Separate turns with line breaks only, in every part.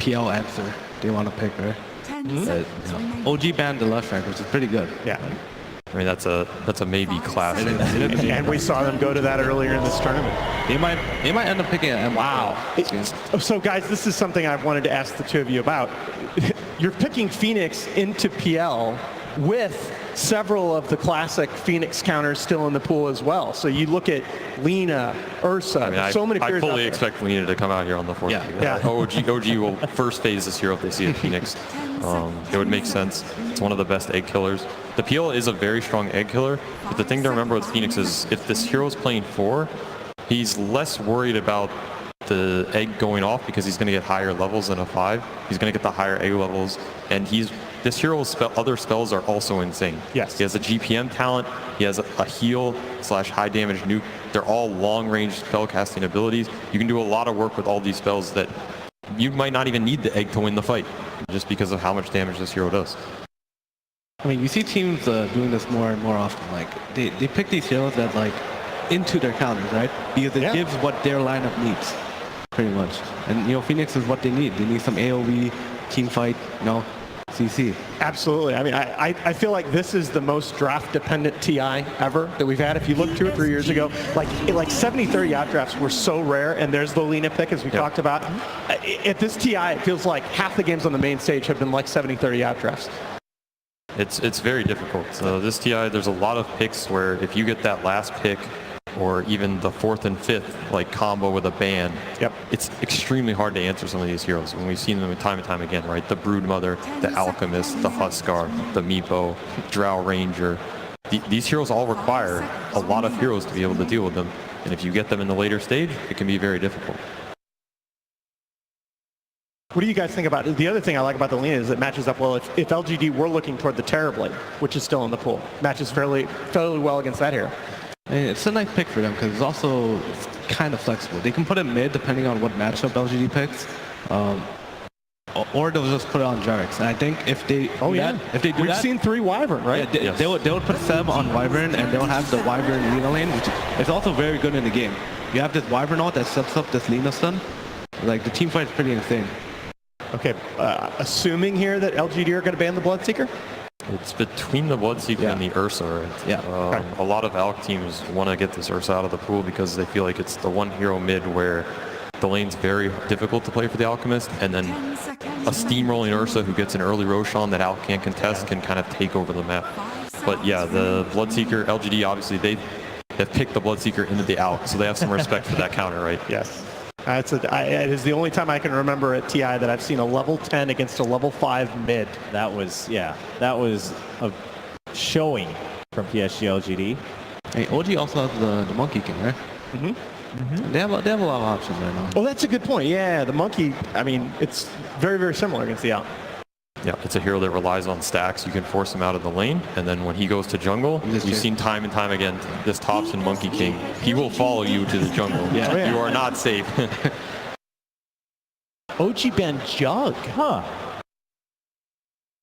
PL answer they want to pick, right? OG banned the left rank, which is pretty good.
Yeah.
I mean, that's a maybe class.
And we saw them go to that earlier in this tournament.
They might end up picking a wow.
So guys, this is something I wanted to ask the two of you about. You're picking Phoenix into PL with several of the classic Phoenix counters still in the pool as well. So you look at Lina, Ursa,
I mean,
so many
I
players
fully expect Lina to come out here on the 4th.
Yeah.
OG will first phase this hero if they see a Phoenix. It would make sense. It's one of the best egg killers. The PL is a very strong egg killer, but the thing to remember with Phoenix is if this hero is playing 4, he's less worried about the egg going off because he's going to get higher levels than a 5. He's going to get the higher egg levels, and this hero's other spells are also insane.
Yes.
He has a GPM talent, he has a heal / high damage nuke. They're all long range spell casting abilities. You can do a lot of work with all these spells that you might not even need the egg to win the fight, just because of how much damage this hero does.
I mean, you see teams doing this more and more often. Like they pick these heroes that like into their counters, right? Because it gives what their lineup needs, pretty much. And Phoenix is what they need. They need some AOE, team fight, CC.
Absolutely. I mean, I feel like this is the most draft-dependent TI ever that we've had. If you look 2 or 3 years ago, like 70-30 outdrafts were so rare, and there's the Lina pick, as we talked about. At this TI, it feels like half the games on the main stage have been like 70-30 outdrafts.
It's very difficult. So this TI, there's a lot of picks where if you get that last pick, or even the 4th and 5th like combo with a ban, it's extremely hard to answer some of these heroes. And we've seen them time and time again, right? The Broodmother, the Alchemist, the Huskar, the Meepo, Drow Ranger. These heroes all require a lot of heroes to be able to deal with them. And if you get them in the later stage, it can be very difficult.
What do you guys think about it? The other thing I like about the Lina is it matches up well. If LGD were looking toward the Terrorblade, which is still in the pool, matches fairly well against that hero.
It's a nice pick for them because it's also kind of flexible. They can put it mid depending on what matchup LGD picks, or they'll just put it on Jarix. And I think if they
We've seen 3 Wyvern, right?
Yeah, they would put Seb on Wyvern, and they'll have the Wyvern Lina lane, which is also very good in the game. You have this Wyvern out that sets up this Lina stun. Like the team fight is pretty insane.
Okay, assuming here that LGD are going to ban the Bloodseeker?
It's between the Bloodseeker and the Ursa, right?
Yeah.
A lot of ALC teams want to get this Ursa out of the pool because they feel like it's the one hero mid where the lane's very difficult to play for the Alchemist, and then a steamrolling Ursa who gets an early Roshan that ALC can't contest can kind of take over the map. But yeah, the Bloodseeker, LGD, obviously, they've picked the Bloodseeker into the ALC, so they have some respect for that counter, right?
Yes. It is the only time I can remember at TI that I've seen a level 10 against a level 5 mid.
That was a showing from PSG.LGD.
Hey, OG also has the Monkey King, right? They have a lot of options right now.
Well, that's a good point. Yeah, the Monkey, I mean, it's very, very similar against the ALC.
Yeah, it's a hero that relies on stacks. You can force him out of the lane, and then when he goes to jungle, you've seen time and time again, this Thompson Monkey King, he will follow you to the jungle.
Yeah.
You are not safe.
OG banned Jug, huh?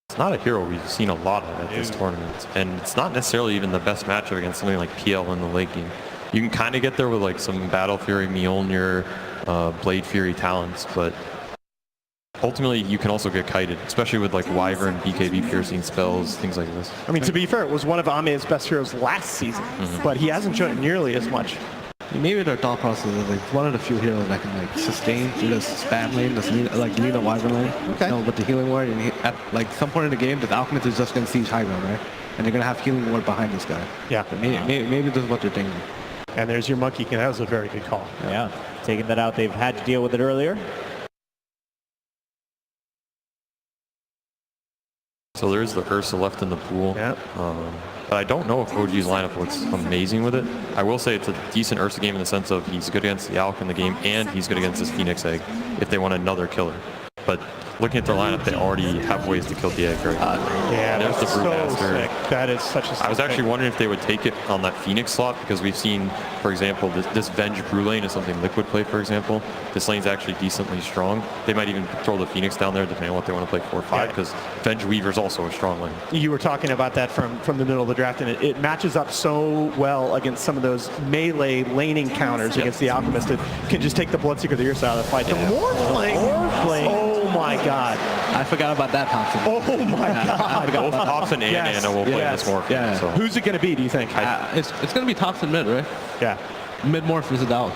It's not a hero we've seen a lot of at this tournament, and it's not necessarily even the best matchup against something like PL in the late game. You can kind of get there with like some Battle Fury, Mjolnir, Blade Fury talents, but ultimately, you can also get kited, especially with like Wyvern, BKB piercing spells, things like this.
I mean, to be fair, it was one of Ame's best heroes last season, but he hasn't shown it nearly as much.
Maybe their thought process is like one of the few heroes that can like sustain through this spam lane, this Lina Wyvern lane.
Okay.
With the healing ward, and at like some point in the game, the Alchemist is just going to siege high ground, right? And they're going to have healing ward behind this guy.
Yeah.
Maybe this is what they're thinking.
And there's your Monkey King. That was a very good call.
Yeah, taking that out. They've had to deal with it earlier.
So there is the Ursa left in the pool.
Yeah.
But I don't know if OG's lineup looks amazing with it. I will say it's a decent Ursa game in the sense of he's good against the ALC in the game, and he's good against this Phoenix Egg if they want another killer. But looking at their lineup, they already have ways to kill the egg, right?
Yeah,
there's the
so
Brewmaster.
sick. That is such a sick
I was actually
pick.
wondering if they would take it on that Phoenix slot, because we've seen, for example, this Venge Brew lane is something Liquid play, for example. This lane's actually decently strong. They might even throw the Phoenix down there depending on what they want to play 4-5, because Venge Weaver's also a strong lane.
You were talking about that from the middle of the draft, and it matches up so well against some of those melee laning counters against the Alchemist that can just take the Bloodseeker of the Ursa out of the fight. The Morphling. Oh my
I forgot about that, Thompson.
Oh my God.
Both Thompson and
Yes,
Anna will play
yes.
this morph.
Yeah.
So.
Who's it going to be, do you think?
It's going to be Thompson mid, right?
Yeah.
Mid morph is a Dalek.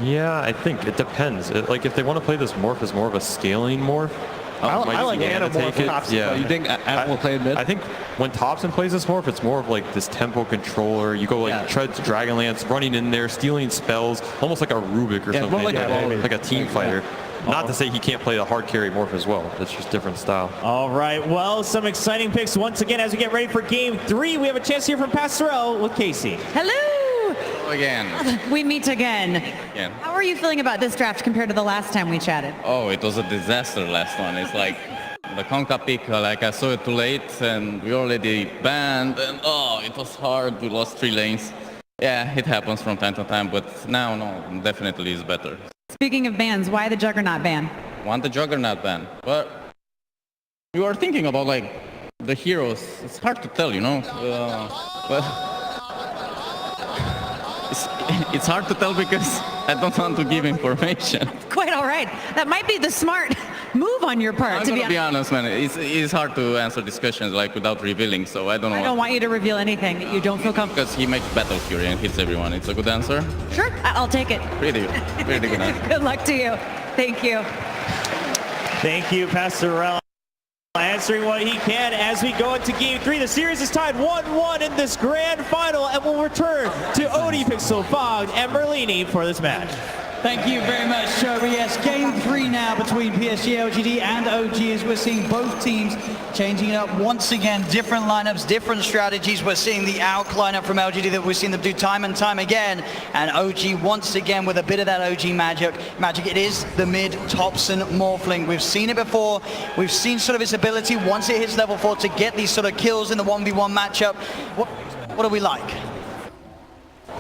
Yeah, I think it depends. Like if they want to play this morph as more of a scaling morph,
I like Anna more for Thompson.
Yeah.
You think Anna will play mid?
I think when Thompson plays this morph, it's more of like this tempo controller. You go like Treads, Dragonlance, running in there, stealing spells, almost like a Rubik or something.
more like
a team fighter. Not to say he can't play the hard carry morph as well. It's just different style.
All right, well, some exciting picks once again as we get ready for game 3. We have a chance here from Pastorell with Casey.
Hello!
Again.
We meet again.
Again.
How are you feeling about this draft compared to the last time we chatted?
Oh, it was a disaster last one. It's like the Conca pick, like I saw it too late and we already banned and it was hard. We lost 3 lanes. Yeah, it happens from time to time, but now, no, definitely is better.
Speaking of bans, why the Juggernaut ban?
Want the Juggernaut ban? But you are thinking about like the heroes. It's hard to tell, you know. But it's hard to tell because I don't want to give information.
Quite all right. That might be the smart move on your part.
I'm
To
gonna be
honest.
honest, man. It's hard to answer these questions like without revealing. So I don't know.
I don't want you to reveal anything that you don't feel comfortable.
Because he makes Battle Fury and hits everyone. It's a good answer.
Sure, I'll take it.
Pretty good answer.
Good luck to you. Thank you.
Thank you, Pastorell. Answering what he can as we go into game 3. The series is tied 1-1 in this grand final, and we'll return to Odie, Pixel, Fogg, and Merlini for this match.
Thank you very much, Shobi. Yes, game 3 now between PSG.LGD and OG as we're seeing both teams changing it up once again. Different lineups, different strategies. We're seeing the AUK lineup from LGD that we've seen them do time and time again. And OG once again with a bit of that OG magic. It is the mid Thompson Morphling. We've seen it before. We've seen sort of his ability once it hits level 4 to get these sort of kills in the 1v1 matchup. What do we like?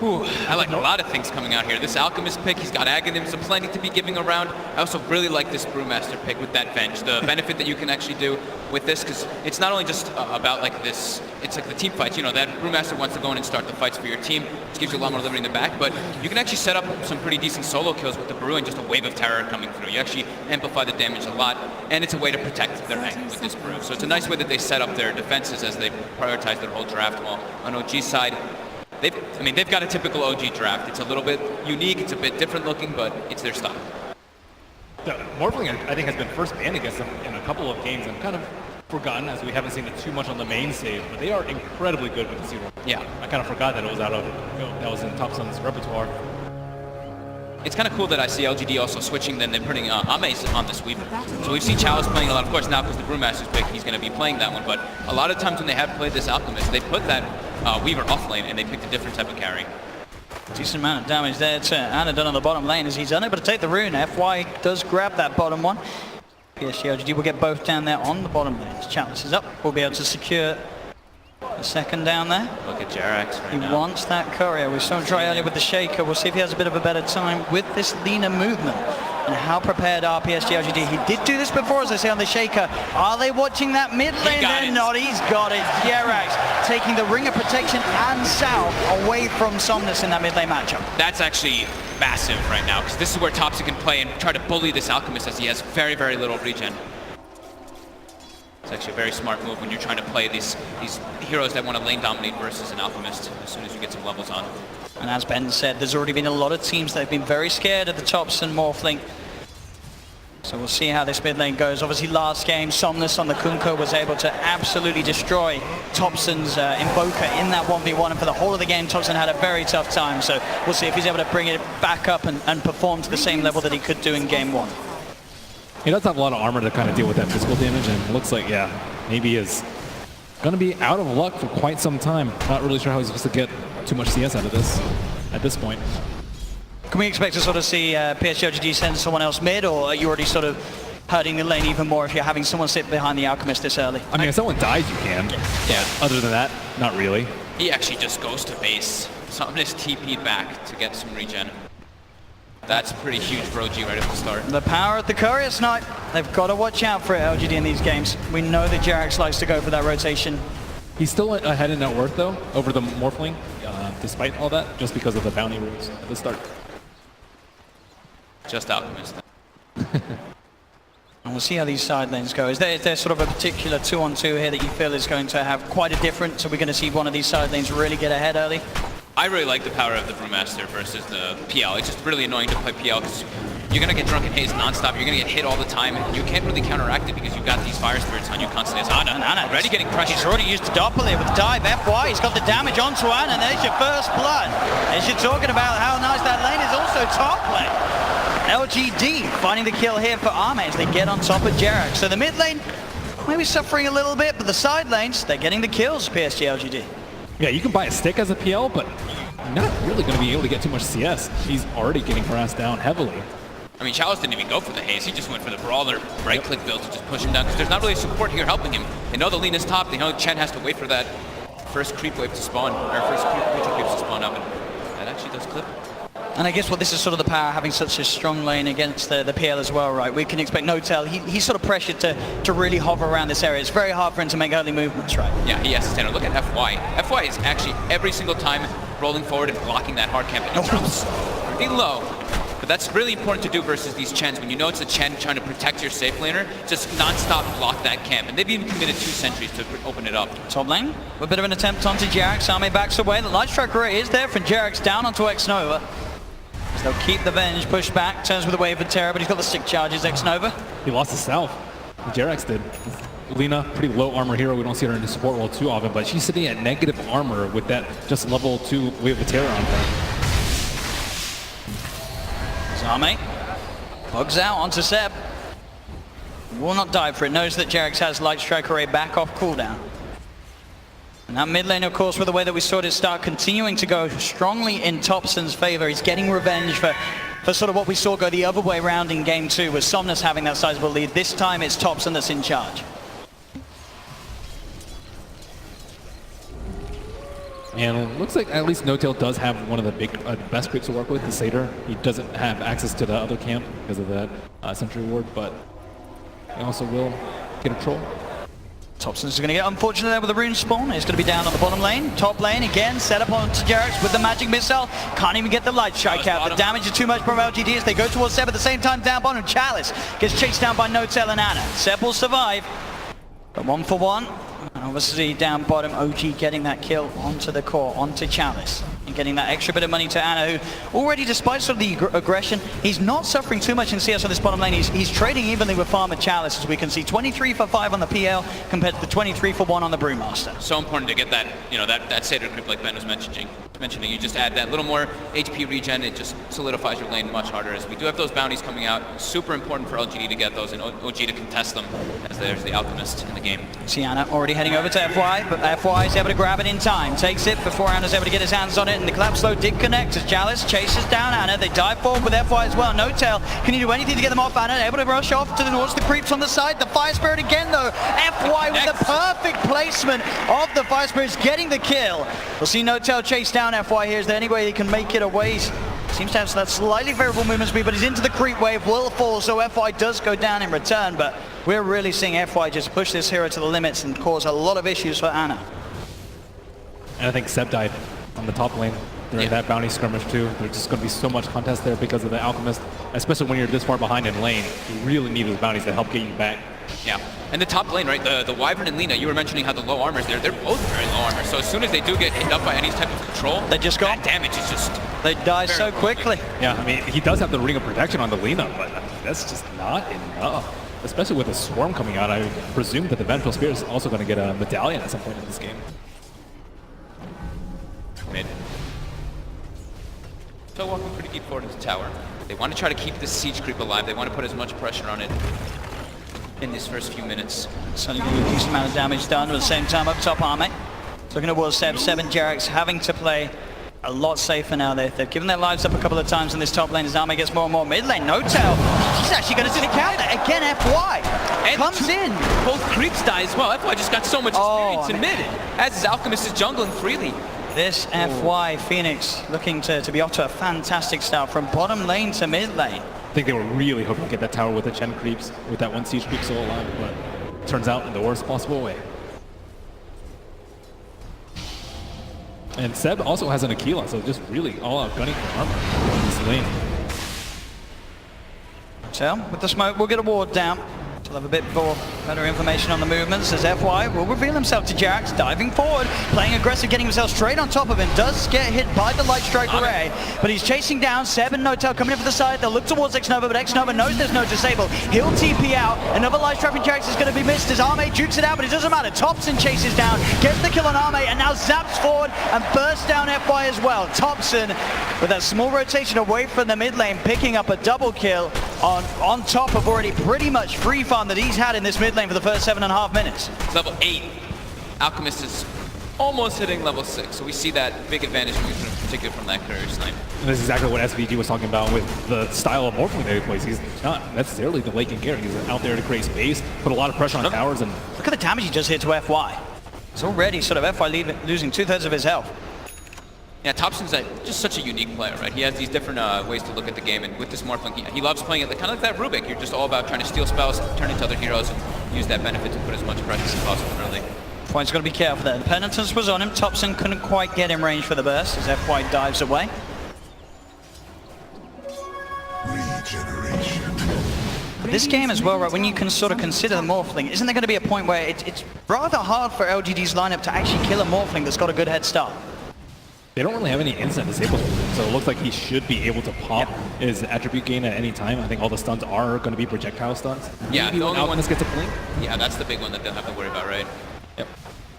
Ooh, I like a lot of things coming out here. This Alchemist pick, he's got Aghanims plenty to be giving around. I also really like this Brewmaster pick with that Venge. The benefit that you can actually do with this, because it's not only just about like this, it's like the team fights. You know, that Brewmaster wants to go in and start the fights for your team, which gives you a lot more liberty in the back, but you can actually set up some pretty decent solo kills with the Brew and just a wave of terror coming through. You actually amplify the damage a lot, and it's a way to protect their angle with this Brew. So it's a nice way that they set up their defenses as they prioritize their whole draft. While on OG's side, they've got a typical OG draft. It's a little bit unique, it's a bit different looking, but it's their style.
The Morphling, I think, has been first banned against them in a couple of games and kind of forgotten as we haven't seen it too much on the main stage, but they are incredibly good with the zero.
Yeah.
I kind of forgot that it was that was in Thompson's repertoire.
It's kind of cool that I see LGD also switching, then they're putting Amaze on this Weaver. So we've seen Chalice playing a lot, of course now because the Brewmaster's pick, he's going to be playing that one, but a lot of times when they have played this Alchemist, they put that Weaver off lane and they picked a different type of carry.
Decent amount of damage there to Anadon on the bottom lane as he's unable to take the rune. FY does grab that bottom one. PSG.LGD will get both down there on the bottom lane. His Chalice is up. We'll be able to secure the second down there.
Look at Jerax right
He
now.
wants that courier. We saw him try earlier with the Shaker. We'll see if he has a bit of a better time with this leaner movement. And how prepared are PSG.LGD? He did do this before, as I say, on the Shaker. Are they watching that mid lane? They're not. He's got it. Jerax taking the Ring of Protection and South away from Somnus in that mid lane matchup.
That's actually massive right now, because this is where Topsy can play and try to bully this Alchemist as he has very, very little regen. It's actually a very smart move when you're trying to play these heroes that want to lane dominate versus an Alchemist as soon as you get some levels on.
And as Ben said, there's already been a lot of teams that have been very scared of the Thompson Morphling. So we'll see how this mid lane goes. Obviously last game, Somnus on the Kunko was able to absolutely destroy Thompson's Invoker in that 1v1, and for the whole of the game, Thompson had a very tough time. So we'll see if he's able to bring it back up and perform to the same level that he could do in game 1.
He does have a lot of armor to kind of deal with that physical damage, and it looks like, yeah, maybe is going to be out of luck for quite some time. Not really sure how he's supposed to get too much CS out of this at this point.
Can we expect to sort of see PSG.LGD send someone else mid, or are you already sort of hurting the lane even more if you're having someone sit behind the Alchemist this early?
I mean, if someone dies, you can. Yeah. Other than that, not really.
He actually just goes to base. Somnus TP'd back to get some regen. That's pretty huge for OG right at the start.
The power of the Courier Snipe. They've got to watch out for it, LGD, in these games. We know that Jerax likes to go for that rotation.
He's still ahead in net worth, though, over the Morphling, despite all that, just because of the bounty rules at the start.
Just Alchemist.
And we'll see how these side lanes go. Is there sort of a particular 2-on-2 here that you feel is going to have quite a difference? Are we going to see one of these side lanes really get ahead early?
I really like the power of the Brewmaster versus the PL. It's just really annoying to play PL because you're going to get Drunken Haze nonstop. You're going to get hit all the time. And you can't really counteract it because you've got these Fire Spirits on you constantly. As Ana already getting pressure.
He's already used to doppel here with the dive. FY, he's got the damage onto Ana, and there's your first blood. As you're talking about how nice that lane is, also top lane. LGD finding the kill here for Arme as they get on top of Jerax. So the mid lane maybe suffering a little bit, but the side lanes, they're getting the kills, PSG.LGD.
Yeah, you can buy a stick as a PL, but not really going to be able to get too much CS. He's already getting harassed down heavily.
I mean, Chalice didn't even go for the Haze. He just went for the Brawler right-click build to just push him down because there's not really support here helping him. They know the lean is top. They know Chen has to wait for that first creep wave to spawn, or first creep waves to spawn up, and that actually does clip.
And I guess this is sort of the power having such a strong lane against the PL as well, right? We can expect Notel, he's sort of pressured to really hover around this area. It's very hard for him to make early movements, right? Yeah,
he has to stand up. Look at FY. FY is actually every single time rolling forward and blocking that hard camp, and it drops pretty low. But that's really important to do versus these Chens. When you know it's a Chen trying to protect your safe laner, just non-stop block that camp. And they've even committed 2 sentries to open it up.
Top lane, a bit of an attempt onto Jerax. Arme backs away. The Light Strike array is there from Jerax down onto X-Nova. So they'll keep the Venge, push back, turns with a wave of terror, but he's got the stick charges, X-Nova.
He lost his self. Jerax did. Lina, pretty low armor hero. We don't see her in the support role too often, but she's sitting at negative armor with that just level 2 wave of terror on her.
Arme bugs out onto Seb. Will not die for it. Knows that Jerax has Light Strike array back off cooldown. And that mid lane, of course, with the way that we saw it start, continuing to go strongly in Topson's favor. He's getting revenge for sort of what we saw go the other way around in game 2, with Somnus having that sizable lead. This time it's Topson that's in charge.
And it looks like at least No-Tail does have one of the best creeps to work with, the Satyr. He doesn't have access to the other camp because of that sentry ward, but he also will get a troll.
Topson's going to get unfortunate there with the rune spawn. He's going to be down on the bottom lane. Top lane again, set up onto Jerax with the magic missile. Can't even get the light strike out. The damage is too much from LGD as they go towards Seb. At the same time, down bottom, Chalice gets chased down by No-Tail and Ana. Seb will survive, but 1 for 1. And obviously down bottom, OG getting that kill onto the core, onto Chalice. And getting that extra bit of money to Ana, who already, despite sort of the aggression, he's not suffering too much in CS on this bottom lane. He's trading evenly with Farmer Chalice, as we can see. 23 for 5 on the PL compared to the 23 for 1 on the Brewmaster.
So important to get that, that Satyr creep like Ben was mentioning. You just add that little more HP regen, it just solidifies your lane much harder. As we do have those bounties coming out, super important for LGD to get those and OG to contest them, as there's the Alchemist in the game.
See Ana already heading over to FY, but FY is able to grab it in time. Takes it before Ana's able to get his hands on it, and the collapse slow did connect as Chalice chases down Ana. They dive forward with FY as well. No-Tail, can he do anything to get them off Ana? Able to rush off towards the creeps on the side. The Fire Spirit again though. FY with the perfect placement of the Fire Spirits getting the kill. We'll see No-Tail chase down FY here. Is there any way he can make it away? Seems to have that slightly variable movement speed, but he's into the creep wave, will fall, so FY does go down in return, but we're really seeing FY just push this hero to the limits and cause a lot of issues for Ana.
And I think Seb died on the top lane during that bounty skirmish too. There's just going to be so much contest there because of the Alchemist, especially when you're this far behind in lane. You really need those bounties to help get you back.
Yeah, and the top lane, right, the Wyvern and Lina, you were mentioning how the low armor's there. They're both very low armor, so as soon as they do get hit up by any type of control,
they just go.
That damage is just...
They die so quickly.
Yeah, I mean, he does have the Ring of Protection on the Lina, but that's just not enough. Especially with a Swarm coming out, I presume that the Vengeful Spirit is also going to get a Medallion at some point in this game.
Mid. So walking pretty deep forward into tower. They want to try to keep this siege creep alive. They want to put as much pressure on it in these first few minutes.
Suddenly a decent amount of damage done, but at the same time up top Arme. Looking towards Seb, and Jerax having to play a lot safer now. They've given their lives up a couple of times in this top lane as Arme gets more and more mid lane. No-Tail, he's actually going to do the counter. Again, FY comes in.
Both creeps die as well. FY just got so much experience in mid, as his Alchemist is jungling freely.
This FY Phoenix looking to be off to a fantastic start from bottom lane to mid lane.
I think they were really hoping to get that tower with the Chen creeps, with that one siege creep still alive, but turns out in the worst possible way. And Seb also has an Aquila, so just really all out gunning for armor in this lane.
So with the smoke, we'll get a ward down. We'll have a bit more better information on the movements as FY will reveal himself to Jax, diving forward, playing aggressive, getting himself straight on top of him. Does get hit by the Light Strike Array, but he's chasing down. Seb and Notel coming in for the side. They'll look towards Xnova, but Xnova knows there's no disable. He'll TP out. Another Light Strike from Jax is going to be missed as Arme jukes it out, but it doesn't matter. Thompson chases down, gets the kill on Arme, and now zaps forward and bursts down FY as well. Thompson, with a small rotation away from the mid lane, picking up a double kill on top of already pretty much free farm that he's had in this mid lane for the first 7.5 minutes.
It's level 8. Alchemist is almost hitting level 6, so we see that big advantage in particular from that courier snipe.
And this is exactly what SVG was talking about with the style of morphling that he plays. He's not necessarily the late game carry. He's out there to create space, put a lot of pressure on towers, and
look at the damage he just hit to FY. It's already sort of FY losing 2/3 of his health.
Yeah, Thompson's just such a unique player, right? He has these different ways to look at the game, and with this morphling, he loves playing it kind of like that Rubik. You're just all about trying to steal spells, turn into other heroes, and use that benefit to put as much pressure as possible early.
Point's got to be careful there. The Penitence was on him. Thompson couldn't quite get in range for the burst as FY dives away. But this game as well, right, when you can sort of consider the Morphling, isn't there going to be a point where it's rather hard for LGD's lineup to actually kill a Morphling that's got a good head start?
they don't really have any instant disables, so it looks like he should be able to pop his attribute gain at any time. I think all the stuns are going to be projectile stuns.
Yeah,
maybe
the only one
Alchemist gets a blink.
Yeah, that's the big one that they'll have to worry about, right?
Yep.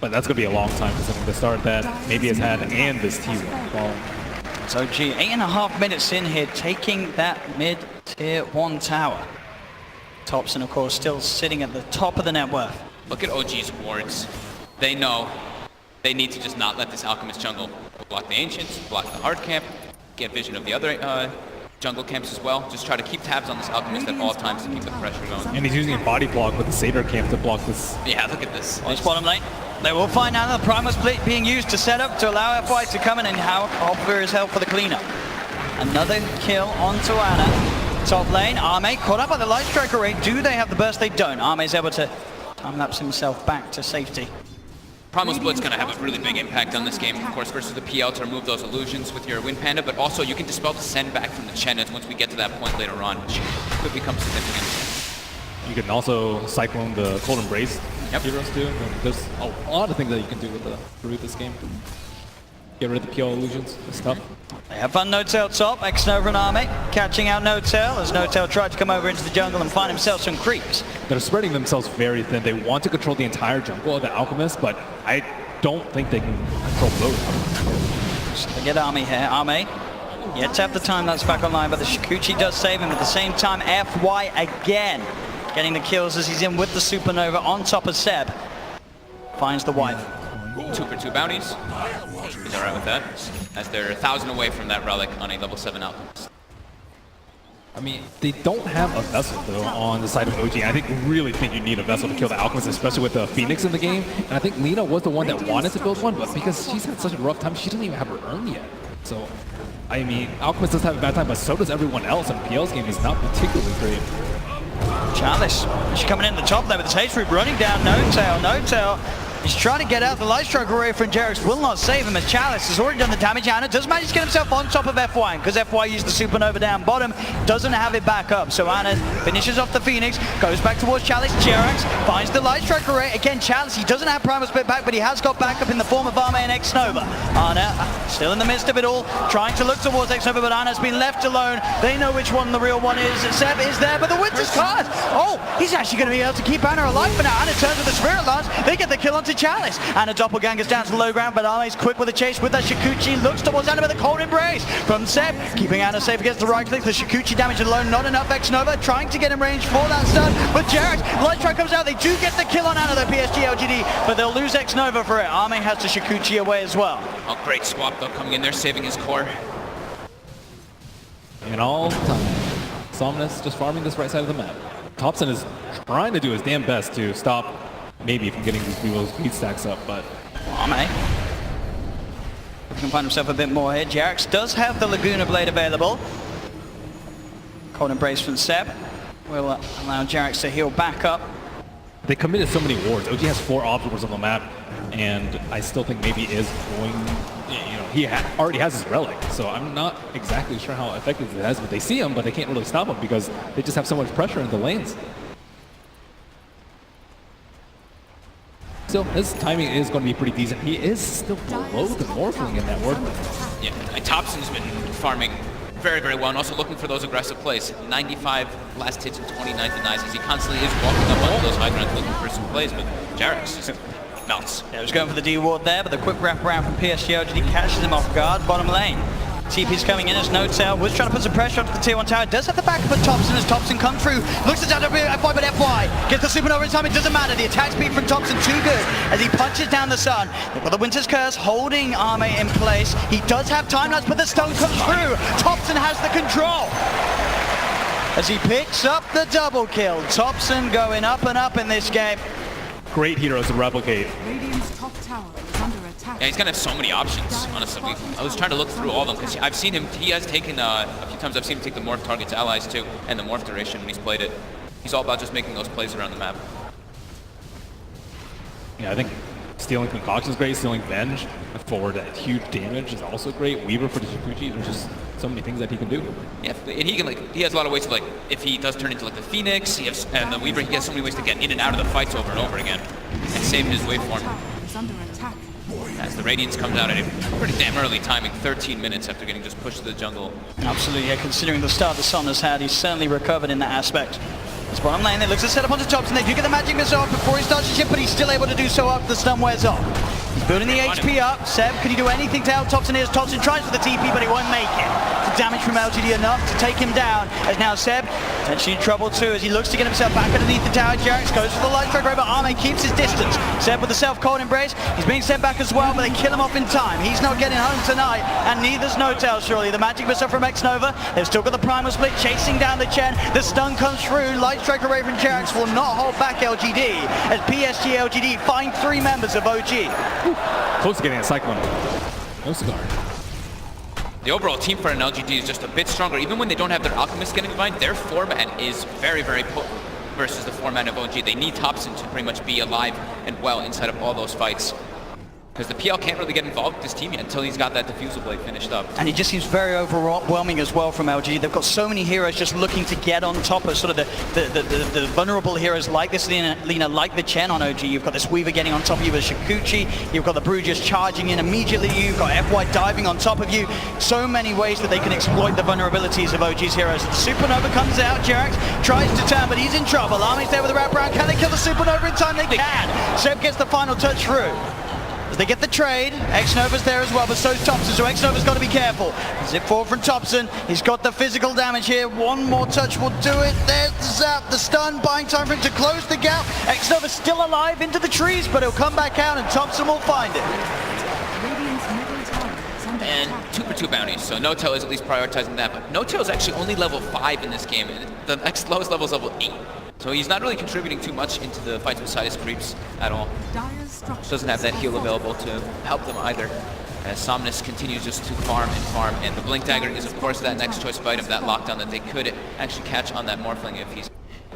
But that's going to be a long time considering the start that maybe has had and this T1 fall.
So G, 8.5 minutes in here, taking that mid-tier 1 tower. Thompson, of course, still sitting at the top of the net worth.
Look at OG's wards. They know they need to just not let this Alchemist jungle block the Ancients, block the hard camp, get vision of the other jungle camps as well. Just try to keep tabs on this Alchemist at all times to keep the pressure going.
And he's using a body block with the Saber camp to block this.
Yeah, look at this.
This bottom lane. They will find out the Primal Split being used to set up to allow FY to come in and offer his help for the cleanup. Another kill onto Ana. Top lane, Arme caught up by the Light Strike Array. Do they have the burst? They don't. Arme's able to time-lapse himself back to safety.
Primal Split's going to have a really big impact on this game, of course, versus the PL to remove those illusions with your Wind Panda, but also you can dispel the send back from the Chennets once we get to that point later on, which could become significant.
You can also Cyclone the Cold Embrace heroes too. There's a lot of things that you can do with this game. Get rid of the PL illusions and stuff.
They have fun Notel top, Xnova and Arme catching out Notel as Notel tried to come over into the jungle and find himself some creeps.
They're spreading themselves very thin. They want to control the entire jungle of the Alchemist, but I don't think they can control both.
So they get Arme here. Arme yet to have the time that's back online, but the Shikuchi does save him at the same time. FY again getting the kills as he's in with the Supernova on top of Seb. Finds the wife.
2 for 2 bounties. He's alright with that, as they're 1,000 away from that relic on a level 7 Alchemist.
I mean, they don't have a vessel though on the side of OG. I really think you need a vessel to kill the Alchemist, especially with the Phoenix in the game. And I think Lina was the one that wanted to build one, but because she's had such a rough time, she doesn't even have her urn yet. So, I mean, Alchemist does have a bad time, but so does everyone else, and PL's game is not particularly great.
Chalice, she's coming in the top there with the Haste Root running down Notel. He's trying to get out the Light Strike Array from Jerix, will not save him as Chalice has already done the damage. Ana does manage to get himself on top of FY, because FY used the Supernova down bottom, doesn't have it back up. So Ana finishes off the Phoenix, goes back towards Chalice. Jerix finds the Light Strike Array. Again, Chalice, he doesn't have Primal Split back, but he has got backup in the form of Arme and Xnova. Ana, still in the midst of it all, trying to look towards Xnova, but Ana's been left alone. They know which one the real one is. Seb is there, but the Winter's card. Oh, he's actually going to be able to keep Ana alive for now. Ana turns with the Spirit Lance. They get the kill onto Chalice. Ana doppelgangers down to the low ground, but Arme's quick with the chase with that Shikuchi. Looks towards Ana with a Cold Embrace from Seb, keeping Ana safe against the right click. The Shikuchi damage alone, not enough. Xnova trying to get in range for that stun, but Jerix, Light Strike comes out. They do get the kill on Ana, the PSG.LGD, but they'll lose Xnova for it. Arme has the Shikuchi away as well.
Oh, great swap though, coming in there, saving his core.
And all the time, Somnus just farming this right side of the map. Thompson is trying to do his damn best to stop maybe from getting these people's speed stacks up, but
Arme can find himself a bit more here. Jerix does have the Laguna Blade available. Cold Embrace from Seb will allow Jerix to heal back up.
they committed so many wards. OG has 4 obstacles on the map, and I still think maybe is going, you know, he already has his relic, so I'm not exactly sure how effective it is, but they see him, but they can't really stop him because they just have so much pressure in the lanes. still, his timing is going to be pretty decent. He is still below the Morphling in that word.
Yeah, Thompson's been farming very, very well, and also looking for those aggressive plays. 95 last hits and 29 denies, as he constantly is walking up onto those high grounds looking for some plays, but Jarek's just melts.
Yeah, he was going for the D ward there, but the quick wrap around from PSG.LGD catches him off guard, bottom lane. TP's coming in as Notail, was trying to put some pressure onto the tier 1 tower, does have the back of Thompson as Thompson comes through, looks at F5 but FY, gets the supernova in time, it doesn't matter, the attack speed from Thompson too good as he punches down the sun. They've got the Winter's Curse holding Arme in place, he does have time lapse but the stun comes through, Thompson has the control. As he picks up the double kill, Thompson going up and up in this game.
Great heroes to replicate.
Radiant's top tower is under attack.
Yeah, he's gonna have so many options, honestly. I was trying to look through all of them, because I've seen him, he has taken, a few times I've seen him take the morph target to allies too, and the morph duration when he's played it. He's all about just making those plays around the map.
Yeah, I think stealing Concoction is great, stealing Venge for that huge damage is also great. Weaver for the Shukuchi, there's just so many things that he can do.
Yeah, and he can he has a lot of ways to if he does turn into the Phoenix, and the Weaver, he has so many ways to get in and out of the fights over and over again, and save his waveform.
Is under attack.
As the Radiance comes out at a pretty damn early timing, 13 minutes after getting just pushed to the jungle.
Absolutely, yeah, considering the start the Sun has had, he's certainly recovered in that aspect. It's bottom lane, they looks to set up onto Thompson, they do get the magic missile off before he starts to ship, but he's still able to do so after the stun wears off. He's building the HP up. Seb, can he do anything to help Thompson here? Thompson tries for the TP, but he won't make it. The damage from LGD enough to take him down, as now Seb potentially in trouble too, as he looks to get himself back underneath the tower. Jarex goes for the light strike, but Arme keeps his distance. Seb with the self-cold embrace, he's being sent back as well, but they kill him off in time. He's not getting home tonight, and neither's Notail surely. The magic missile from X-Nova, they've still got the primal split chasing down the Chen. The stun comes through, light strike away from Jarex will not hold back LGD, as PSG.LGD find 3 members of OG.
Close to getting a Cyclone. No cigar.
The overall team for an LGD is just a bit stronger. Even when they don't have their Alchemist getting behind, their format is very, very potent versus the format of OG. They need Thompson to pretty much be alive and well inside of all those fights. Because the PL can't really get involved with this team yet until he's got that Diffusal Blade finished up.
And it just seems very overwhelming as well from LG. They've got so many heroes just looking to get on top of sort of the vulnerable heroes like this Lina, like the Chen on OG. You've got this Weaver getting on top of you with Shikuchi. You've got the Brew just charging in immediately. You've got FY diving on top of you. So many ways that they can exploit the vulnerabilities of OG's heroes. Supernova comes out. Jarex tries to turn, but he's in trouble. Army's there with a wraparound. Can they kill the Supernova in time? They can. Seb gets the final touch through. As they get the trade, X-Nova's there as well, but so's Thompson, so X-Nova's got to be careful. Zip forward from Thompson, he's got the physical damage here, one more touch will do it. There's the zap, the stun, buying time for him to close the gap. X-Nova's still alive into the trees, but he'll come back out and Thompson will find it.
And 2 for 2 bounties, so Notail is at least prioritizing that, but Notail is actually only level 5 in this game, and the next lowest level is level 8. So he's not really contributing too much into the fights beside his creeps at all. Doesn't have that heal available to help them either, as Somnus continues just to farm, and the Blink Dagger is of course that next choice of item, that lockdown that they could actually catch on that Morphling if he's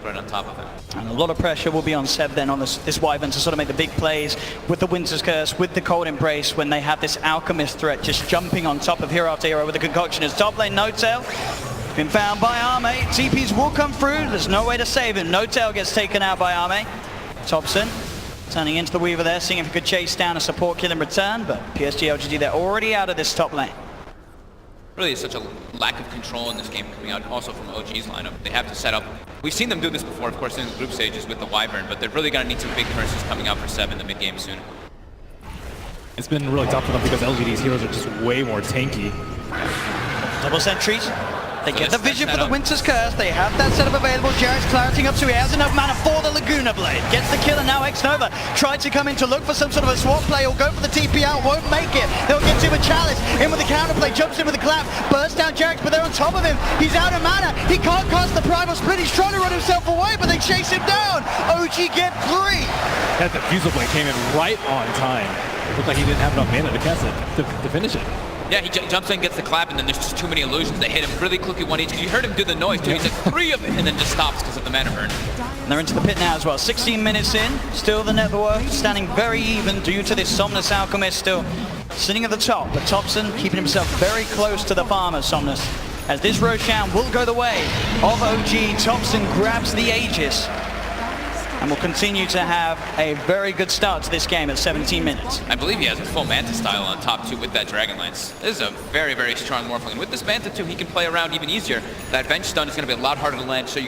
right on top of him.
And a lot of pressure will be on Seb then on this Wyvern to sort of make the big plays with the Winter's Curse, with the Cold Embrace, when they have this Alchemist threat just jumping on top of hero after hero with the Concoction. As top lane Notail been found by Arme. TPs will come through. There's no way to save him. Notail gets taken out by Arme. Thompson turning into the Weaver there, seeing if he could chase down a support kill in return, but PSG.LGD, they're already out of this top lane.
Really is such a lack of control in this game coming out also from OG's lineup. They have to set up, we've seen them do this before, of course, in the group stages with the Wyvern, but they're really going to need some big curses coming out for Seb in the mid game soon.
It's been really tough for them because LGD's heroes are just way more tanky.
Double sentries. They get the vision for the Winter's Curse. They have that setup available. Jared's clarifying up, so he has enough mana for the Laguna Blade. Gets the kill, and now X-Nova tried to come in to look for some sort of a swap play or go for the TP out. Won't make it. They'll get to a Chalice. In with the counterplay. Jumps in with a clap. Bursts down Jared, but they're on top of him. He's out of mana. He can't cast the Primal Split. He's trying to run himself away, but they chase him down. OG get 3.
That Diffusal Blade came in right on time. It looked like he didn't have enough mana to cast it, to finish it.
Yeah, he jumps in, gets the clap, and then there's just too many illusions. They hit him really quickly one each, because you heard him do the noise too. He's like 3 of it, and then just stops because of the mana burn.
And they're into the pit now as well. 16 minutes in, still the net worth standing very even due to this Somnus Alchemist still sitting at the top. But Thompson keeping himself very close to the farmer, Somnus. As this Roshan will go the way of OG, Thompson grabs the Aegis. and will continue to have a very good start to this game at 17 minutes.
I believe he has a full Manta style on top too with that Dragon Lance. This is a very, very strong Morphling. And with this Manta too, he can play around even easier. That bench stun is going to be a lot harder to land, so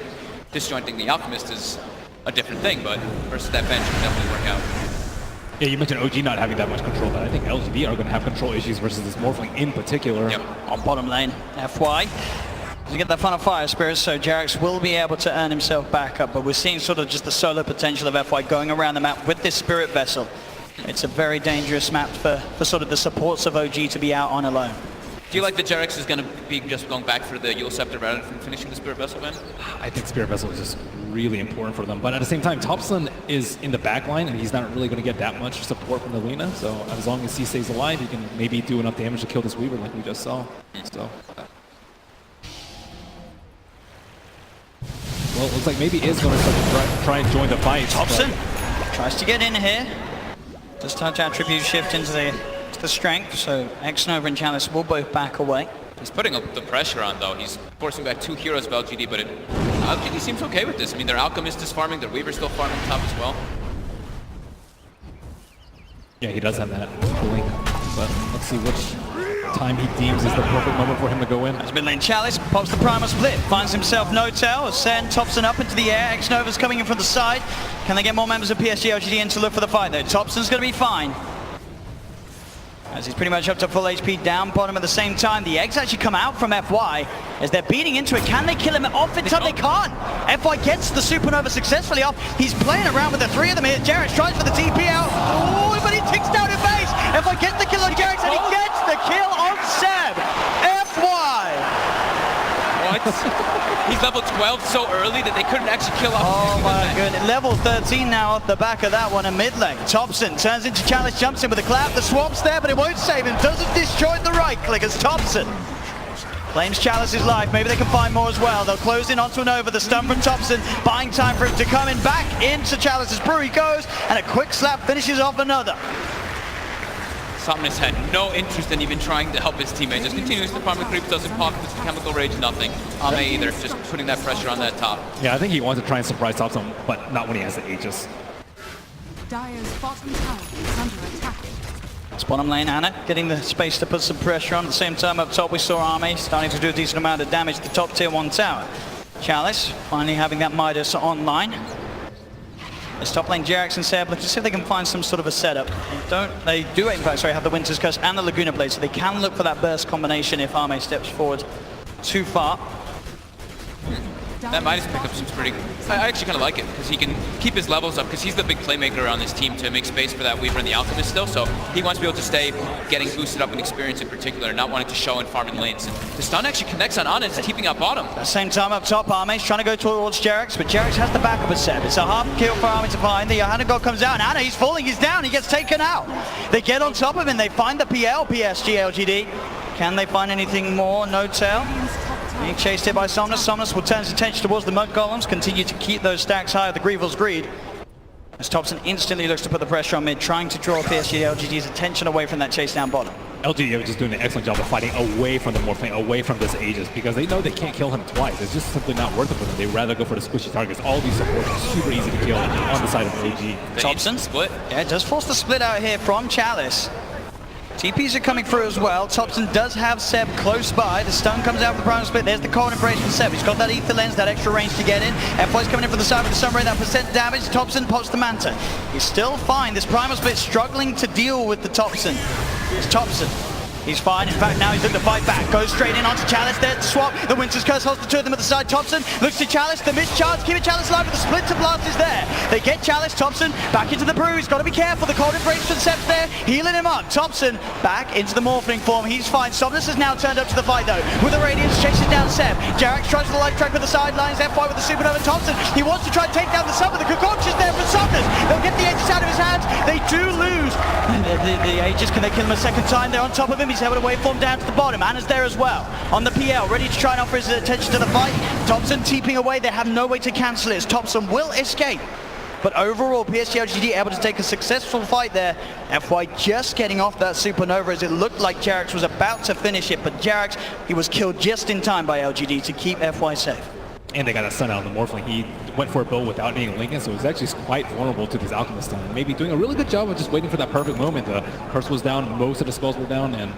disjointing the Alchemist is a different thing, but versus that bench can definitely work out.
Yeah, you mentioned OG not having that much control, but I think LGD are going to have control issues versus this Morphling in particular.
Yep.
On bottom lane, FY. To get that final fire spirit, so Jarex will be able to earn himself back up, but we're seeing sort of just the solo potential of FY going around the map with this spirit vessel. It's a very dangerous map for sort of the supports of OG to be out on alone.
Do you like that Jarex is going to be just going back for the Yule Scepter rather than finishing the Spirit Vessel, Ben?
I think Spirit Vessel is just really important for them, but at the same time, Thompson is in the back line, and he's not really going to get that much support from the Lina, so as long as he stays alive, he can maybe do enough damage to kill this Weaver like we just saw. So. Well, it looks like maybe is going to try and join the fight.
Thompson tries to get in here. Does touch attribute shift into the strength, so X-Nova and Chalice will both back away.
He's putting up the pressure on though. He's forcing back 2 heroes of LGD, but LGD seems okay with this. I mean, their Alchemist is farming, their Weaver's still farming top as well.
Yeah, he does have that blink, but let's see which time he deems is the perfect moment for him to go in.
As mid lane Chalice pops the primal split, finds himself no tail, send Thompson up into the air. X-Nova's coming in from the side. Can they get more members of PSG.LGD in to look for the fight though? Thompson's going to be fine, as he's pretty much up to full HP down bottom at the same time. The eggs actually come out from FY as they're beating into it. Can they kill him off in time? They can't. FY gets the Supernova successfully off. He's playing around with the 3 of them here. Jarex tries for the TP out. Oh, but he ticks down in base. FY gets the kill on Jarex and he gets the kill on Seb. FY.
What? He's level 12 so early that they couldn't actually kill off.
Oh my goodness. Level 13 now off the back of that one in mid lane. Thompson turns into Chalice, jumps in with a clap. The swap's there, but it won't save him. Doesn't disjoint the right click as Thompson claims Chalice's life. Maybe they can find more as well. They'll close in onto an over. The stun from Thompson, buying time for him to come in back into Chalice's brew. He goes, and a quick slap finishes off another.
Somnus had no interest in even trying to help his teammate. Just continues to farm the creeps, doesn't pop with the chemical rage, nothing. Ame either, just putting that pressure on that top.
Yeah, I think he wants to try and surprise Thompson, but not when he has the Aegis.
Dire's bottom tower is under attack.
It's bottom lane, Anna getting the space to put some pressure on. At the same time up top we saw Ame starting to do a decent amount of damage to the top tier 1 tower. Chalice finally having that Midas online. It's top lane Jarex and Seb. Let's see if they can find some sort of a setup. They do in fact have the Winter's Curse and the Laguna Blade, so they can look for that burst combination if Ame steps forward too far.
That Midas pickup seems pretty good. I actually kind of like it because he can keep his levels up because he's the big playmaker on this team to make space for that Weaver and the Alchemist still. So he wants to be able to stay getting boosted up in experience in particular, not wanting to show and farming lanes. And the stun actually connects on Anna and it's keeping out bottom.
At the same time up top, Ame's trying to go towards Jarex, but Jarex has the backup of Seb. It's a half kill for Ame to find. The Johanna God comes out and Anna, he's falling, he's down, he gets taken out. They get on top of him, they find the PL, PSG.LGD. Can they find anything more? No tail. Being chased here by Somnus. Somnus will turn his attention towards the Mud Golems, continue to keep those stacks high of the Grievel's Greed. As Thompson instantly looks to put the pressure on mid, trying to draw PSG.LGD's attention away from that chase down bottom.
LGD is just doing an excellent job of fighting away from the Morphling, away from this Aegis, because they know they can't kill him twice. It's just simply not worth it for them. They'd rather go for the squishy targets. All these supports are super easy to kill on the side of OG.
Thompson
split.
Yeah, does force the split out here from Chalice. TPs are coming through as well. Thompson does have Seb close by. The stun comes out for the primal split. There's the cold embrace from Seb. He's got that ether lens, that extra range to get in. FY's coming in from the side with the sunray, that percent damage. Thompson pops the Manta. He's still fine. This primal split struggling to deal with the Thompson. It's Thompson. He's fine. In fact, now he's looking to fight back. Goes straight in onto Chalice. There's the swap. The Winter's Curse holds the 2 of them at the side. Thompson looks to Chalice. The mischarge. Keep it Chalice alive, but the split to blast is there. They get Chalice. Thompson back into the brew. He's got to be careful. The cold embrace from Seb's there. Healing him up. Thompson back into the Morphling form. He's fine. Somnus has now turned up to the fight, though. With the Radiance, chases down Seb. Jarex tries for the life track with the sidelines. FY with the Supernova. Thompson, he wants to try and take down the sub, but the Concoction is there from Somnus. They'll get the Aegis out of his hands. They do lose. The Aegis, can they kill him a second time? They're on top of him. He's able to waveform down to the bottom. Anna's there as well on the PL, ready to try and offer his attention to the fight. Thompson TPing away. They have no way to cancel it. Thompson will escape, but overall PSG.LGD able to take a successful fight there. FY just getting off that Supernova as it looked like Jarex was about to finish it, but Jarex, he was killed just in time by LGD to keep FY safe.
And they got a stun out of the Morphling. He went for a build without needing Lincoln, so he was actually quite vulnerable to these Alchemist stun. Maybe doing a really good job of just waiting for that perfect moment. The Curse was down, most of the spells were down, and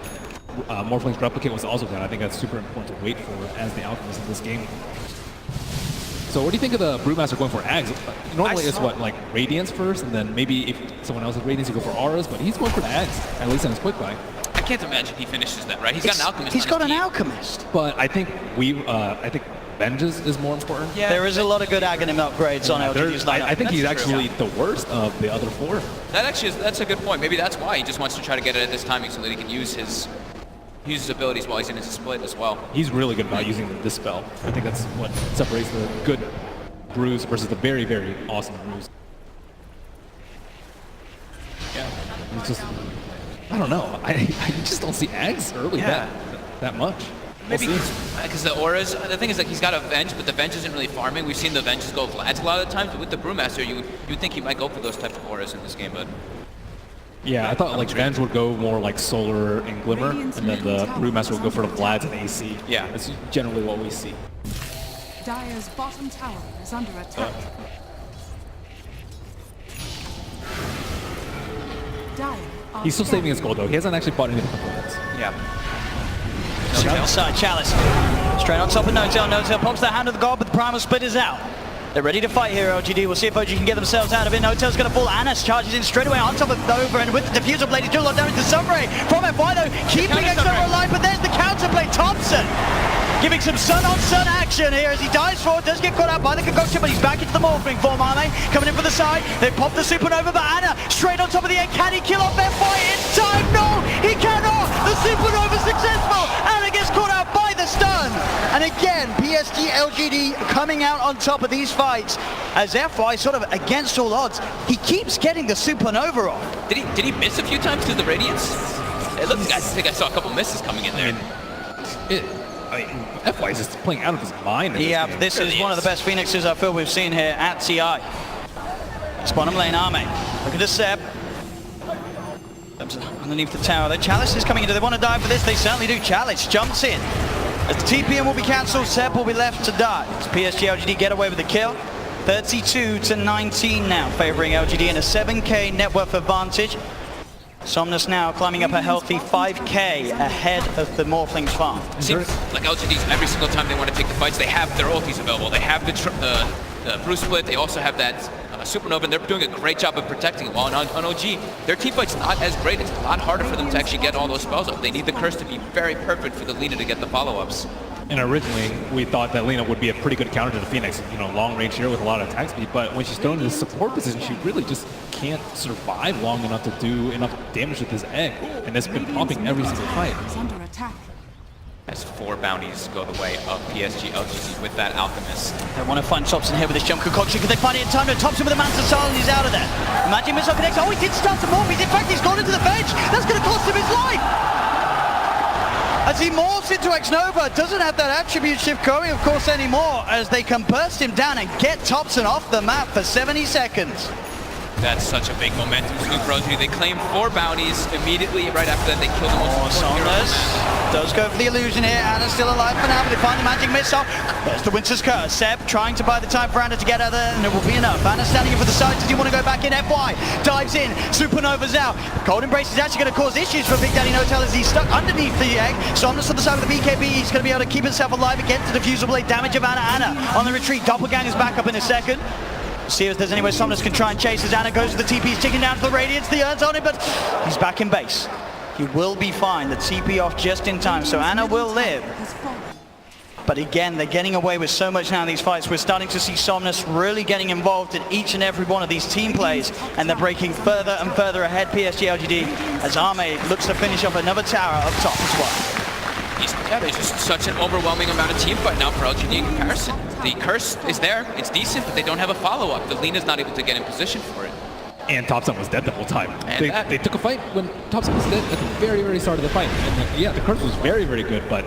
Morphling's Replicate was also down. I think that's super important to wait for as the Alchemist in this game. So what do you think of the Brewmaster going for Ags? Normally it's what, like Radiance first, and then maybe if someone else has Radiance, you go for Auras, but he's going for the Ags, at least in his quick buy.
I can't imagine he finishes that, right? He's got an Alchemist.
He's got an Alchemist.
But I think Vengeance is more important.
Yeah, there is a lot of good Aghanim upgrades on LGD's lineup.
I think he's actually the worst of the other 4.
That's a good point. Maybe that's why he just wants to try to get it at this timing so that he can use his abilities while he's in his split as well.
He's really good about using this spell. I think that's what separates the good Brews versus the very, very awesome Brews. Yeah, it's just, I don't know. I just don't see Ags early that much.
Maybe because the auras, the thing is, like, he's got a Venge, but the Venge isn't really farming. We've seen the Venges go Glads a lot of the times, but with the Brewmaster, you'd think he might go for those type of auras in this game, but...
Yeah, I thought like Venge would go more like Solar and Glimmer, and then the Brewmaster would go for the Vlads and AC.
Yeah.
That's generally what we see.
Dire's bottom tower is under attack.
He's still saving his gold though. He hasn't actually bought any of the components.
Yeah.
Straight outside, Chalice. Straight on top of No-Tail. No-Tail pops the hand of the god, but the Primal Split is out. They're ready to fight here, LGD. We'll see if OG can get themselves out of it. No-Tail's going to fall. Anas charges in straight away on top of Nova, and with the Diffuser Blade, he's doing a lot of damage to Sunray. From FY though, keeping Exnova alive, but there's the counterplay. Thompson giving some sun-on-sun action here as he dives forward, does get caught out by the concoction, but he's back into the Morphling form, Arme. Coming in for the side, they pop the Supernova, but Ana straight on top of the end. Can he kill off FY in time? No, he cannot! The Supernova successful! Ana gets caught out by the stun! And again, PSG.LGD coming out on top of these fights as FY sort of against all odds. He keeps getting the Supernova off.
Did he miss a few times because of the Radiance? It looks like I think I saw a couple misses coming in there.
FY is just playing out of his mind.
Yeah, this is one of the best Phoenixes I feel we've seen here at TI. It's bottom lane, Arme. Look at the Seb. Underneath the tower. The Chalice is coming in. Do they want to die for this? They certainly do. Chalice jumps in. As the TPM will be cancelled, Seb will be left to die. As PSG.LGD get away with the kill. 32-19 now, favoring LGD in a 7k net worth advantage. Somnus now climbing up a healthy 5k ahead of the Morphling's farm.
It seems like LGD's every single time they want to take the fights, they have their ultis available. They have the Brew Split, they also have that Supernova, and they're doing a great job of protecting it. While on OG, their team fight's not as great. It's a lot harder for them to actually get all those spells up. They need the Curse to be very perfect for the Lina to get the follow-ups.
And originally, we thought that Lina would be a pretty good counter to the Phoenix, long range here with a lot of attack speed, but when she's thrown in the support position, she really just can't survive long enough to do enough damage with this egg, and it's been popping every single fight.
As 4 bounties go the way of PSG.LGD with that Alchemist.
They want to find Thompson here with this jump concoction. Can they find it in time? No, Thompson with a Mantis Silence, he's out of there. Magic Missile connects. Oh, he did start some morphs. In fact, he's gone into the bench. That's going to cost him his life. As he morphs into Exnova, doesn't have that attribute shift going, of course, anymore, as they can burst him down and get Thompson off the map for 70 seconds.
That's such a big momentum swing for LGD. They claim 4 bounties immediately. Right after that, they kill them all.
Saunders does go for the illusion here. Anna's still alive for now, but they find the magic missile. There's the Winter's Curse. Seb trying to buy the time for Anna to get out there, and it will be enough. Anna standing in for the side. Does he want to go back in? FY dives in. Supernova's out. Cold Embrace is actually going to cause issues for Big Daddy No-Tail as he's stuck underneath the egg. Saunders on the side of the BKB. He's going to be able to keep himself alive against the Diffuser Blade damage of Anna. Anna on the retreat. Doppelganger's back up in a second. See if there's any way Somnus can try and chase as Anna goes to the TP. He's ticking down to the Radiance. The Urn's on him, but he's back in base. He will be fine. The TP off just in time, so Anna will live. But again, they're getting away with so much now in these fights. We're starting to see Somnus really getting involved in each and every one of these team plays, and they're breaking further and further ahead PSG.LGD as Arme looks to finish off another tower up top as well.
Yeah, there's just such an overwhelming amount of team fight now for LGD in comparison. The Curse is there, it's decent, but they don't have a follow-up. The Lina's not able to get in position for it.
And Thompson was dead the whole time. They took a fight when Thompson was dead at the very, very start of the fight. And yeah, the Curse was very, very good, but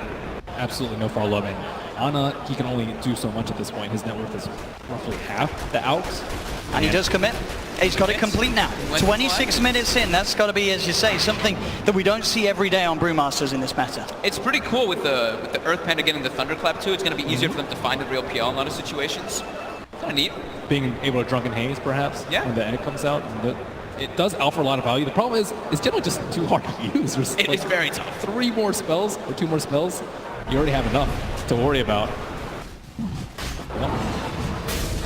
absolutely no follow-up. And Ana, he can only do so much at this point. His net worth is roughly half the Alps.
And he does commit. he's got it complete now. 26 minutes in. That's got to be, as you say, something that we don't see every day on Brewmasters in this meta.
It's pretty cool with the Earth Panda getting the Thunderclap too. It's going to be easier for them to find the real PL in a lot of situations. Kind of neat.
Being able to Drunken Haze, perhaps, when the egg comes out. It does offer a lot of value. The problem is, it's generally just too hard to use.
It's very tough.
3 more spells or 2 more spells, you already have enough to worry about.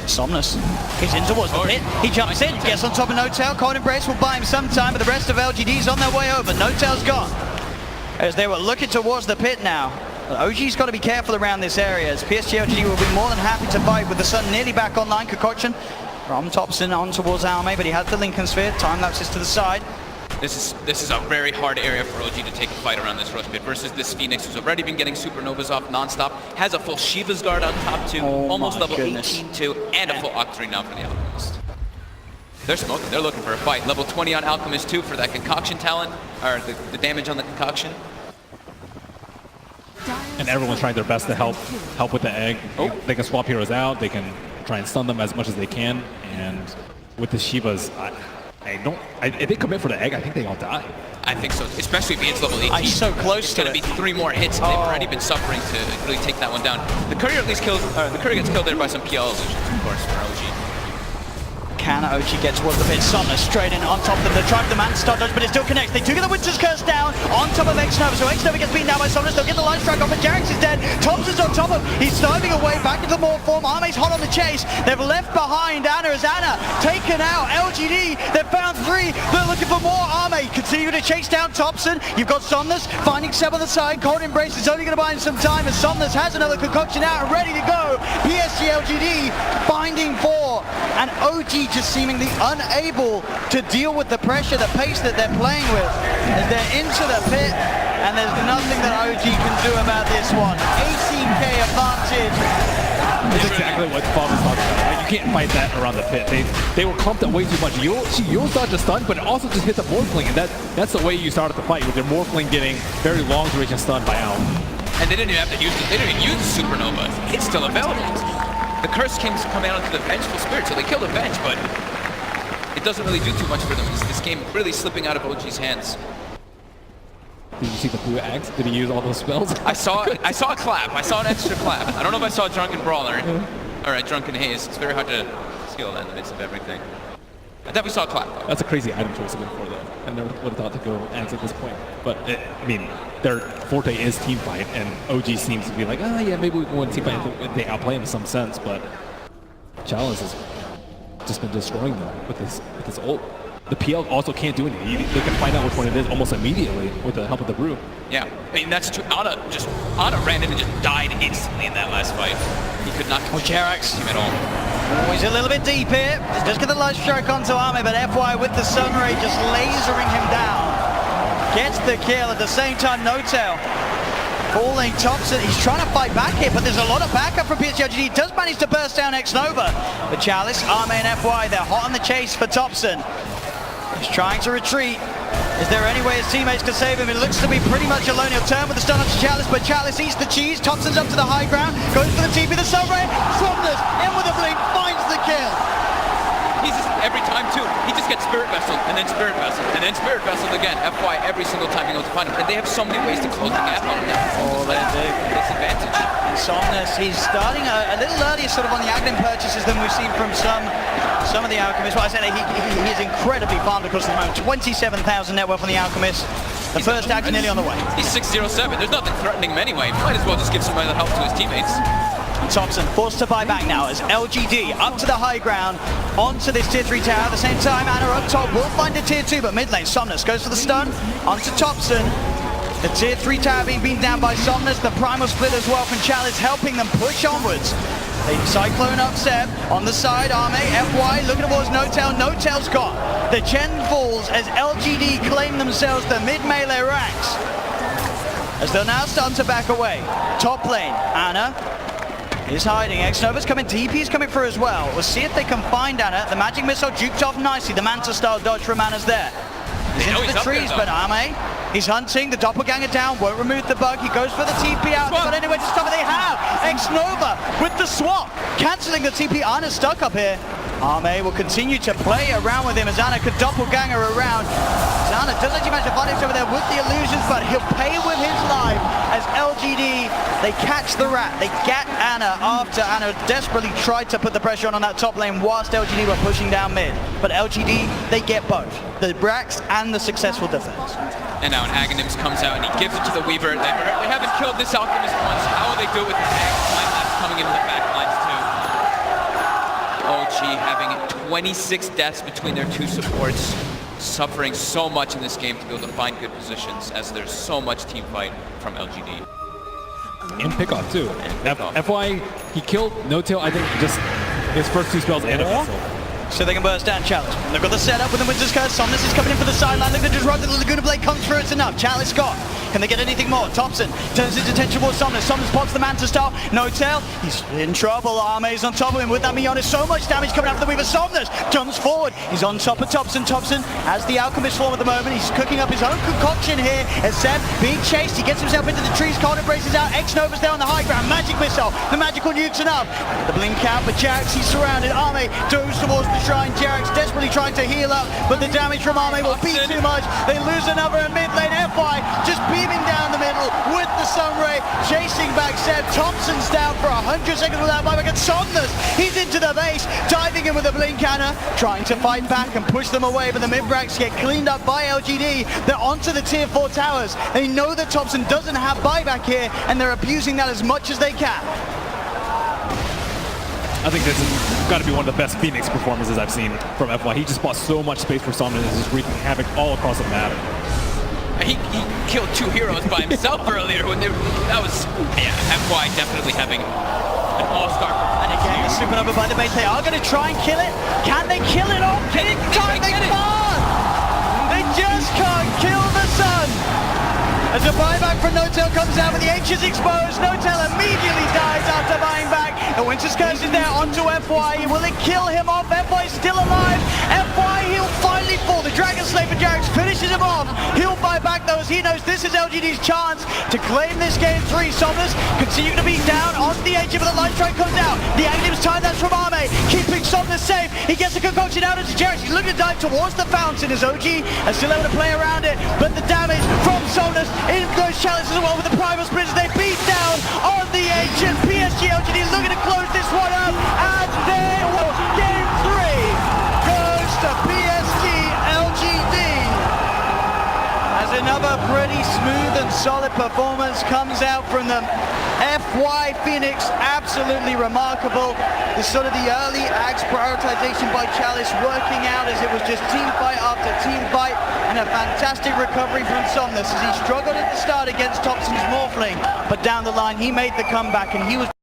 Somnus, he's in towards the pit. He jumps in, gets on top of No-Tail. Cold Embrace will buy him some time, but the rest of LGD's on their way over. No-Tail's gone. As they were looking towards the pit now. OG's got to be careful around this area, as PSG.LGD will be more than happy to fight with the sun nearly back online. Concoction from Thompson on towards Alme, but he has the Lincoln Sphere. Time lapses to the side.
This is a very hard area for OG to take a fight around this Rush Pit versus this Phoenix, who's already been getting Supernovas off nonstop, has a full Shiva's Guard on top too, almost level 18 too, and a full Octarine now for the Alchemist. They're smoking, they're looking for a fight. Level 20 on Alchemist too for that Concoction talent, or the damage on the Concoction.
And everyone's trying their best to help with the egg. They can swap heroes out, they can try and stun them as much as they can, and with the Shivas, if they commit for the egg, I think they all die.
I think so, especially if it's level 18.
He's so close to it.
It's going to be 3 more hits, and they've already been suffering to really take that one down. The Courier at least kills, the Courier gets killed there by some PL illusions, of course, for OG.
Can OG get towards the pit? Somnus straight in on top of them. They tried the man start dodge, but it still connects. They do get the Winter's Curse down on top of X-Nova. So X-Nova gets beaten down by Somnus. They'll get the line strike off, but Jarex is dead. Thompson's on top of him. He's diving away back into more form. Arme's hot on the chase. They've left behind Anna as Anna taken out. LGD, they've found 3. They're looking for more. Arme continue to chase down Thompson. You've got Somnus finding Seb on the side. Cold Embrace is only going to buy him some time as Somnus has another Concoction out and ready to go. PSG.LGD finding 4. And OG just seemingly unable to deal with the pressure, the pace that they're playing with, as they're into the pit, and there's nothing that OG can do about this one. 18k advantage.
That's exactly what Bob was talking about. Right? You can't fight that around the pit. They were clumped up way too much. You'll start to stun, but it also just hit the Morphling, and that's the way you started the fight, with your Morphling getting very long duration stun by Al.
And they didn't even have to use it. They didn't even use the Supernova. It's still available. The Curse Kings come out into the Vengeful Spirit, so they kill the Venge, but it doesn't really do too much for them. This game really slipping out of OG's hands.
Did you see the blue axe? Did he use all those spells?
I saw a clap. I saw an extra clap. I don't know if I saw a Drunken Brawler or a Drunken Haze. It's very hard to skill that in the midst of everything. I definitely saw a clap, though.
That's a crazy item choice to go for, though. I never would have thought to go axe at this point. But, I mean, their forte is team fight, and OG seems to be like, oh, yeah, maybe we can win team fight if they outplay him in some sense, but Chalice has just been destroying them with his ult. The PL also can't do anything. They can find out which one it is almost immediately with the help of the brew.
Yeah, I mean, that's true. Ana ran in and just died instantly in that last fight. He could not control
Jarex
him at all.
Oh, he's a little bit deep here. Just get the light strike onto Arme, but FY with the Sun Ray just lasering him down. Gets the kill at the same time. No-Tail falling. Thompson, he's trying to fight back here, but there's a lot of backup from PSG.LGD. He does manage to burst down X-Nova. But Chalice, Arme, and FY, they're hot on the chase for Thompson. He's trying to retreat. Is there any way his teammates can save him? It looks to be pretty much alone. He'll turn with the stun onto Chalice, but Chalice eats the cheese. Thompson's up to the high ground, goes for the TP, the Sunray. Somnus in with a blink, finds the kill.
He's just, every time too, he just gets Spirit Vessel, and then Spirit Vessel, and then Spirit Vessel again. FY every single time he goes to find him. And they have so many ways to close the gap on him now.
Oh, they do.
Disadvantage.
Somnus, he's starting a little earlier sort of on the Aghanim purchases than we've seen from some of the Alchemists. Well, I said he is incredibly farmed across the moment. 27,000 net worth on the Alchemist. The first act nearly on the way.
He's 607. There's nothing threatening him anyway. Might as well just give some other help to his teammates.
Thompson forced to buy back now as LGD up to the high ground onto this tier 3 tower. At the same time, Anna up top will find a tier 2, but mid lane Somnus goes for the stun onto Thompson. The tier 3 tower being beaten down by Somnus. The primal split as well from Chalice helping them push onwards. They Cyclone up Seb on the side. Arme, FY looking towards No-Tail. No-Tail's got the Gen falls as LGD claim themselves the mid melee ranks. As they're now starting to back away. Top lane, Anna is hiding. X-Nova's coming, TP's coming through as well. We'll see if they can find Anna. The magic missile juked off nicely. The Manta style dodge from Anna's there. He's into the trees, but Arme, he's hunting. The doppelganger down, won't remove the bug. He goes for the TP out. But anyway, to stop it, they have X-Nova with the swap, cancelling the TP. Anna's stuck up here. Arme will continue to play around with him as Anna could doppelganger around. Zana does actually manage to find himself over there with the illusions, but he'll pay with his life as LGD, they catch the rat. They get Anna after Anna desperately tried to put the pressure on that top lane whilst LGD were pushing down mid. But LGD, they get both, the Brax and the successful defense.
And now an Aghanims comes out and he gives it to the Weaver. They haven't killed this Alchemist once. How will they do it with the Line Labs coming into the back lines too? OG having 26 deaths between their two supports, suffering so much in this game to be able to find good positions as there's so much team fight from LGD.
And pickoff too. FY, he killed No Tail, I think, just his first two spells and a vessel.
So they can burst down Chalice. They've got the setup with the Winter's Curse. Somnus is coming in for the sideline. Look at the disrupt. The Laguna Blade comes through. It's enough. Chalice got. Can they get anything more? Thompson turns his attention towards Somnus. Somnus pops the Manta Star. No Tail. He's in trouble. Arme's on top of him with that Mionis. So much damage coming out of the Weaver. Somnus jumps forward. He's on top of Thompson. Thompson has the Alchemist form at the moment. He's cooking up his own concoction here. As Seb being chased, he gets himself into the trees. Cold braces out. X-Nova's there on the high ground. Magic Missile. The magical nuke's enough. The blink out, but Jax, he's surrounded. Arme goes towards the shrine. Jax desperately trying to heal up, but the damage from Arme will be too much. They lose another in mid lane. FY just beaming down the middle with the Sunray, chasing back Seb. Thompson's down for 100 seconds without buyback, and Somnus, he's into the base, diving in with a blink cannon, trying to fight back and push them away, but the mid-racks get cleaned up by LGD. They're onto the tier 4 towers. They know that Thompson doesn't have buyback here, and they're abusing that as much as they can.
I think this has got to be one of the best Phoenix performances I've seen from FY. He just bought so much space for Somnus and is just wreaking havoc all across the map.
He killed two heroes by himself earlier when that was, yeah, FY definitely having an all-star performance.
And again, the supernova by the base. They are going to try and kill it. Can they kill it off? In time they can't! They just can't kill the sun! As a buyback from No Tail comes out, but the H is exposed. No Tail immediately dies after buying back. The Winter's Curse is there onto FY. Will it kill him off? FY still alive. FY, he'll finally fall. The Dragon Slayer Jax finishes him off. He'll buy back though, as he knows this is LGD's chance to claim this game 3. Somnus continuing to be down on the edge, but the Light Strike comes out. The Aghanims time that's from Arme, keeping Somnus safe. He gets a concoction out into Jax. He's looking to dive towards the fountain as OG is still able to play around it, but the damage from Somnus in those challenges as well with the Primal Sprints. They beat down on the edge, and PSG.LGD looking to close this one up, and there game 3 goes to PSG.LGD as another pretty smooth and solid performance comes out from them. FY Phoenix, absolutely remarkable. The sort of the early Axe prioritization by Chalice working out as it was just team fight after team fight, and a fantastic recovery from Somnus as he struggled at the start against Thompson's Morphling, but down the line he made the comeback and he was